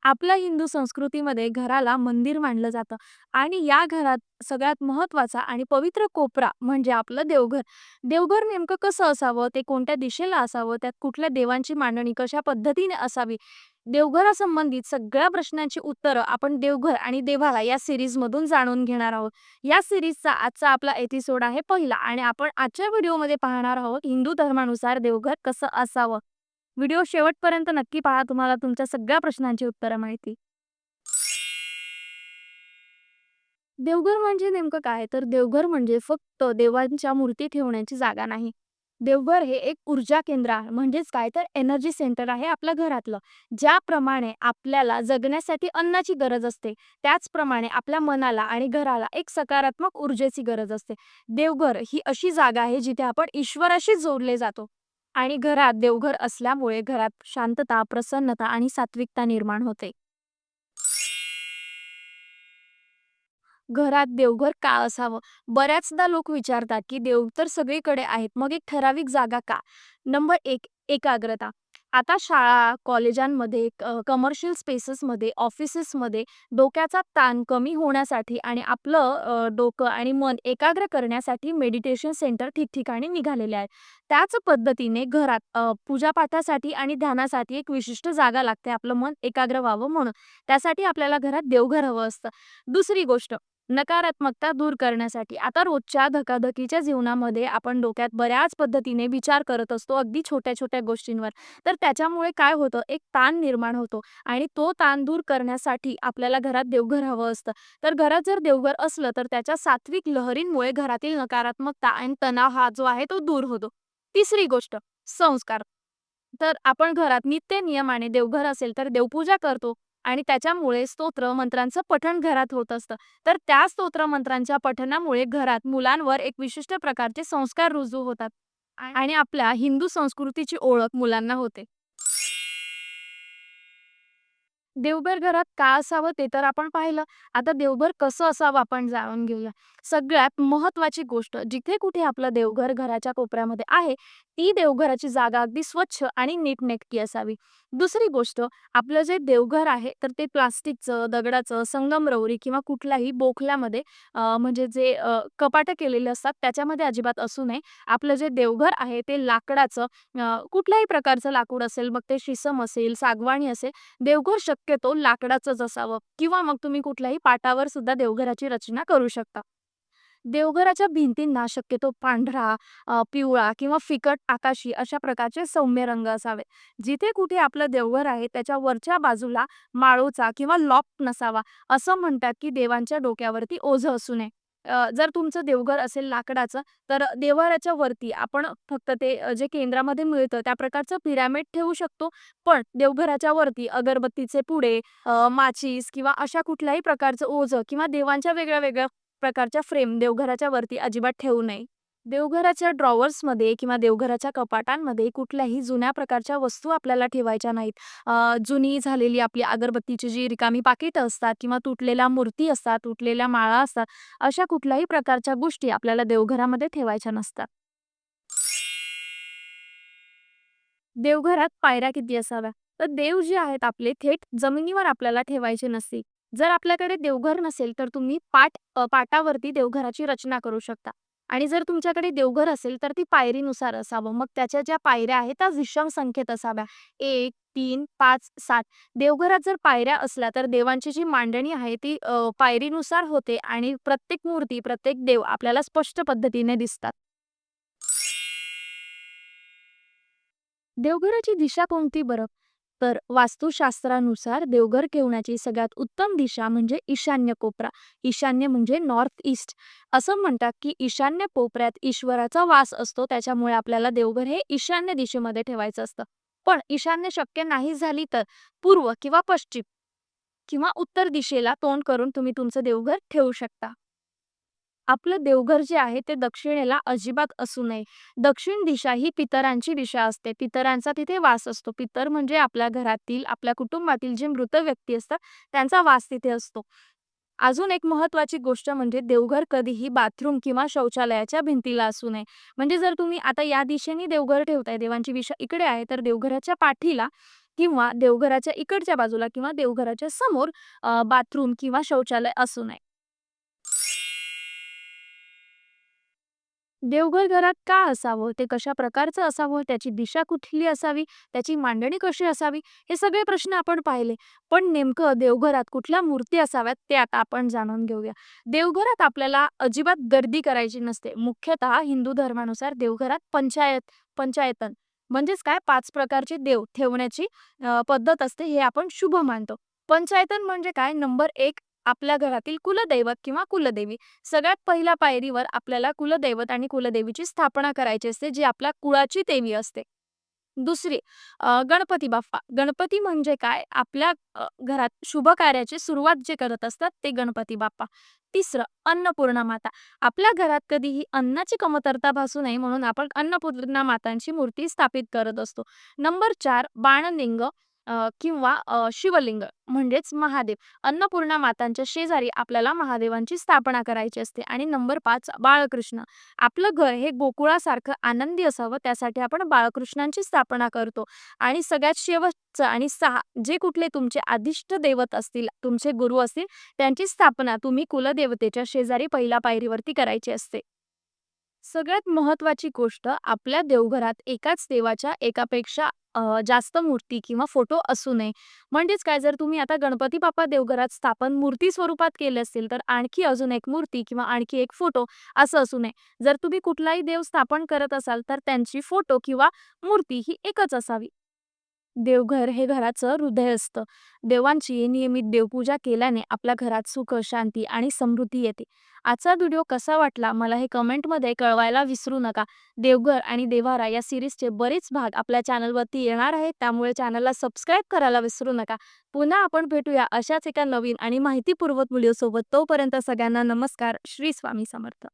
आपल्या हिंदू संस्कृतीमध्ये घराला मंदिर मानलं जातं आणि या घरात सगळ्यात महत्त्वाचा आणि पवित्र कोपरा म्हणजे आपलं देवघर. देवघर नेमकं कसं असावं, ते कोणत्या दिशेला असावं, त्यात कुठल्या देवांची मांडणी कशा पद्धतीने असावी, देवघरासंबंधित सगळ्या प्रश्नांची उत्तरं आपण देवघर आणि देवाला या सीरीजमधून जाणून घेणार आहोत. या सीरीजचा आजचा आपला एपिसोड आहे पहिला आणि आपण आजच्या व्हिडिओमध्ये पाहणार आहोत हिंदू धर्मानुसार देवघर कसं असावं. व्हिडिओ शेवटपर्यंत नक्की पहा, तुम्हाला तुमच्या सगळ्या प्रश्नांची उत्तरं मिळतील. देवघर म्हणजे नेमकं काय? तर देवघर म्हणजे फक्त देवांच्या मूर्ती ठेवण्याची जागा नाही. देवघर हे एक ऊर्जा केंद्र आहे. म्हणजेच काय तर एनर्जी सेंटर आहे आपल्या घरातलं. ज्याप्रमाणे आपल्याला जगण्यासाठी अन्नाची गरज असते, त्याचप्रमाणे आपल्या मनाला आणि घराला एक सकारात्मक ऊर्जेची गरज असते. देवघर ही अशी जागा आहे जिथे आपण ईश्वराशी जोडले जातो आणि घरात देवघर असल्यामुळे घरात शांतता, प्रसन्नता आणि सात्विकता निर्माण होते. घरात देवघर का असावं? बऱ्याचदा लोक विचारतात, की देव तर सगळीकडे आहेत, मग एक ठराविक जागा का? नंबर 1 एकाग्रता. आता शाळा, कॉलेजांमध्ये, कमर्शियल स्पेसेसमध्ये, ऑफिसेसमध्ये डोक्याचा ताण कमी होण्यासाठी आणि आपलं डोकं आणि मन एकाग्र करण्यासाठी मेडिटेशन सेंटर ठिकठिकाणी निघालेले आहेत. त्याच पद्धतीने घरात पूजापाठासाठी आणि ध्यानासाठी एक विशिष्ट जागा लागते, आपलं मन एकाग्र व्हावं म्हणून. त्यासाठी आपल्याला घरात देवघर हवं असतं. दुसरी गोष्ट नकारात्मकता दूर करण्यासाठी. आता रोजच्या धकाधकीच्या जीवनामध्ये आपण डोक्यात बऱ्याच पद्धतीने विचार करत असतो, अगदी छोट्या-छोट्या गोष्टींवर. तर त्याच्यामुळे काय होतं, एक ताण निर्माण होतो आणि तो ताण दूर करण्यासाठी आपल्याला घरात देवघर हवं असतं. तर घरात जर देवघर असलं, तर त्याच्या सात्विक लहरींमुळे घरातील नकारात्मकता आणि तणाव हा जो आहे तो दूर होतो. तिसरी गोष्ट संस्कार. तर आपण घरात नित्य नियमाने देवघर असेल तर देवपूजा करतो आणि त्याच्यामुळे स्तोत्र मंत्रांचं पठण घरात होत असतं. तर त्या स्तोत्र मंत्रांच्या पठणामुळे घरात मुलांवर एक विशिष्ट प्रकारचे संस्कार रुजू होतात आणि आपल्या हिंदू संस्कृतीची ओळख मुलांना होते. देवघर घरात का असावं ते तर आपण पाहिलं. आता देवघर कसं असावं आपण जाणून घेऊया. सगळ्यात महत्त्वाची गोष्ट जिथे कुठे आपलं देवघर घराच्या कोपऱ्यामध्ये आहे, ती देवघराची जागा अगदी स्वच्छ आणि नीटनेटकी असावी. दुसरी गोष्ट आपलं जे देवघर आहे तर ते प्लास्टिकचं, दगडाचं, संगमरवरी किंवा कुठल्याही बोखल्यामध्ये म्हणजे जे कपाटं केलेले असतात त्याच्यामध्ये अजिबात असू नये. आपलं जे देवघर आहे ते लाकडाचं कुठल्याही प्रकारचं लाकूड असेल, मग ते शिसम असेल, सागवानी असेल देवघर शक्यतो लाकडाचंच असावं किंवा मग तुम्ही कुठल्याही पाटावर सुद्धा देवघराची रचना करू शकता. देवघराच्या भिंतींना शक्यतो पांढरा, पिवळा किंवा फिकट आकाशी अशा प्रकारचे सौम्य रंग असावे. जिथे कुठे आपलं देवघर आहे त्याच्या वरच्या बाजूला माळोचा किंवा लॉफ्ट नसावा. असं म्हणतात की देवांच्या डोक्यावरती ओझं असू नये. जर तुमचं देवघर असेल लाकडाचं, तर देव्हाऱ्याच्या वरती आपण फक्त ते जे केंद्रामध्ये मिळतं त्या प्रकारचं पिरॅमिड ठेवू शकतो. पण देवघराच्या वरती अगरबत्तीचे पुडे, माचीस किंवा अशा कुठल्याही प्रकारचं ओझं किंवा देवांच्या वेगळ्या-वेगळ्या प्रकारच्या फ्रेम देवघराच्या वरती अजिबात ठेवू नये. देवघराच्या ड्रॉवर्समध्ये किंवा देवघराच्या कपाटांमध्ये कुठल्याही जुन्या प्रकारच्या वस्तू आपल्याला ठेवायच्या नाहीत. जुनी झालेली आपली अगरबत्तीची जी रिकामी पाकिटं असतात किंवा तुटलेल्या मूर्ती असतात, तुटलेल्या माळा असतात, अशा कुठल्याही प्रकारच्या गोष्टी आपल्याला देवघरामध्ये ठेवायच्या नसतात. देवघरात पायऱ्या किती असाव्या? तर देव जे आहेत आपले थेट जमिनीवर आपल्याला ठेवायचे नसते. जर आपल्याकडे देवघर नसेल, तर तुम्ही पाटावरती देवघराची रचना करू शकता आणि जर तुमच्याकडे देवघर असेल, तर ती पायरीनुसार असावं. मग त्याच्या ज्या पायऱ्या आहेत, त्या विषम संख्येत असाव्या. 1, 3, 5, 7 देवघरात जर पायऱ्या असल्या, तर देवांची जी मांडणी आहे, ती पायरीनुसार होते आणि प्रत्येक मूर्ती, प्रत्येक देव आपल्याला स्पष्ट पद्धतीने दिसतात. देवघराची दिशा कोणती बरं? तर वास्तुशास्त्रानुसार देवघर ठेवण्याची सगळ्यात उत्तम दिशा म्हणजे ईशान्य कोपरा. ईशान्य म्हणजे नॉर्थ ईस्ट. असं म्हणतात की ईशान्य कोपऱ्यात ईश्वराचा वास असतो. त्याच्यामुळे आपल्याला देवघर हे ईशान्य दिशेमध्ये ठेवायचं असतं. पण ईशान्य शक्य नाही झाली तर पूर्व किंवा पश्चिम किंवा उत्तर दिशेला तोंड करून तुम्ही तुमचं देवघर ठेवू शकता. आपलं देवघर जे आहे ते दक्षिणेला अजिबात असू नये. दक्षिण दिशा ही पितरांची दिशा असते. पितरांचा तिथे वास असतो. पितर म्हणजे आपल्या घरातील, आपल्या कुटुंबातील जे मृत व्यक्ती असतात, त्यांचा वास तिथे असतो. अजून एक महत्त्वाची गोष्ट म्हणजे देवघर कधीही बाथरूम किंवा शौचालयाच्या भिंतीला असू नये. म्हणजे जर तुम्ही आता या दिशेने देवघर ठेवताय, देवांची दिशा इकडे आहे, तर देवघराच्या पाठीला किंवा देवघराच्या इकडच्या बाजूला किंवा देवघराच्या समोर बाथरूम किंवा शौचालय असू नये. देवघर घरात का असावं? ते कशा प्रकारचं असावं? त्याची दिशा कुठली असावी? त्याची मांडणी कशी असावी? हे सगळे प्रश्न आपण पाहिले. पण नेमकं देवघरात कुठल्या मूर्ती असाव्यात ते आता आपण जाणून घेऊया. देवघरात आपल्याला अजिबात गर्दी करायची नसते. मुख्यतः हिंदू धर्मानुसार देवघरात पंचायतन म्हणजेच काय 5 प्रकारचे देव ठेवण्याची पद्धत असते. हे आपण शुभ मानतो. पंचायतन म्हणजे काय? नंबर 1 आपल्या घरातील कुलदैवत किंवा कुलदेवी. सगळ्यात पहिल्या पायरीवर आपल्याला कुलदैवत आणि कुलदेवीची स्थापना करायची असते, जी आपल्या कुळाची देवी असते. दुसरी गणपती बाप्पा. गणपती म्हणजे काय? आपल्या घरात शुभ कार्याची सुरुवात जे करत असतात ते गणपती बाप्पा. तिसरं अन्नपूर्णा माता. आपल्या घरात कधीही अन्नाची कमतरता भासू नये म्हणून आपण अन्नपूर्णा मातांची मूर्ती स्थापित करत असतो. नंबर 4 बाणलिंग किंवा शिवलिंग म्हणजेच महादेव. अन्नपूर्णा मातांच्या शेजारी आपल्याला महादेवांची स्थापना करायची असते. आणि नंबर 5 बाळकृष्ण. आपलं घर हे गोकुळासारखं आनंदी असावं त्यासाठी आपण बाळकृष्णांची स्थापना करतो. आणि सगळ्यात शेवटचं आणि 6 जे कुठले तुमचे आदिष्ट दैवत असतील, तुमचे गुरु असतील, त्यांची स्थापना तुम्ही कुलदेवतेच्या शेजारी पहिल्या पायरीवरती करायची असते. सगळ्यात महत्त्वाची गोष्ट आपल्या देवघरात एकाच देवाच्या एकापेक्षा जास्त मूर्ती किंवा फोटो असू नये. म्हणजेच काय जर तुम्ही आता गणपती बाप्पा देवघरात स्थापन मूर्ती स्वरूपात केले असतील, तर आणखी अजून एक मूर्ती किंवा आणखी एक फोटो असं असू नये. जर तुम्ही कुठलाही देव स्थापन करत असाल, तर त्यांची फोटो किंवा मूर्ती ही एकच असावी. देवघर हे घराचं हृदय असतं. देवांची नियमित देवपूजा केल्याने आपल्या घरात सुख, शांती आणि समृद्धी येते. आजचा व्हिडिओ कसा वाटला मला हे कमेंटमध्ये कळवायला विसरू नका. देवघर आणि देव्हारा या सीरीजचे बरेच भाग आपल्या चॅनलवरती येणार आहेत, त्यामुळे चॅनलला सबस्क्राईब करायला विसरू नका. पुन्हा आपण भेटूया अशाच एका नवीन आणि माहितीपूर्वक व्हिडिओसोबत. तोपर्यंत सगळ्यांना नमस्कार. श्री स्वामी समर्थ.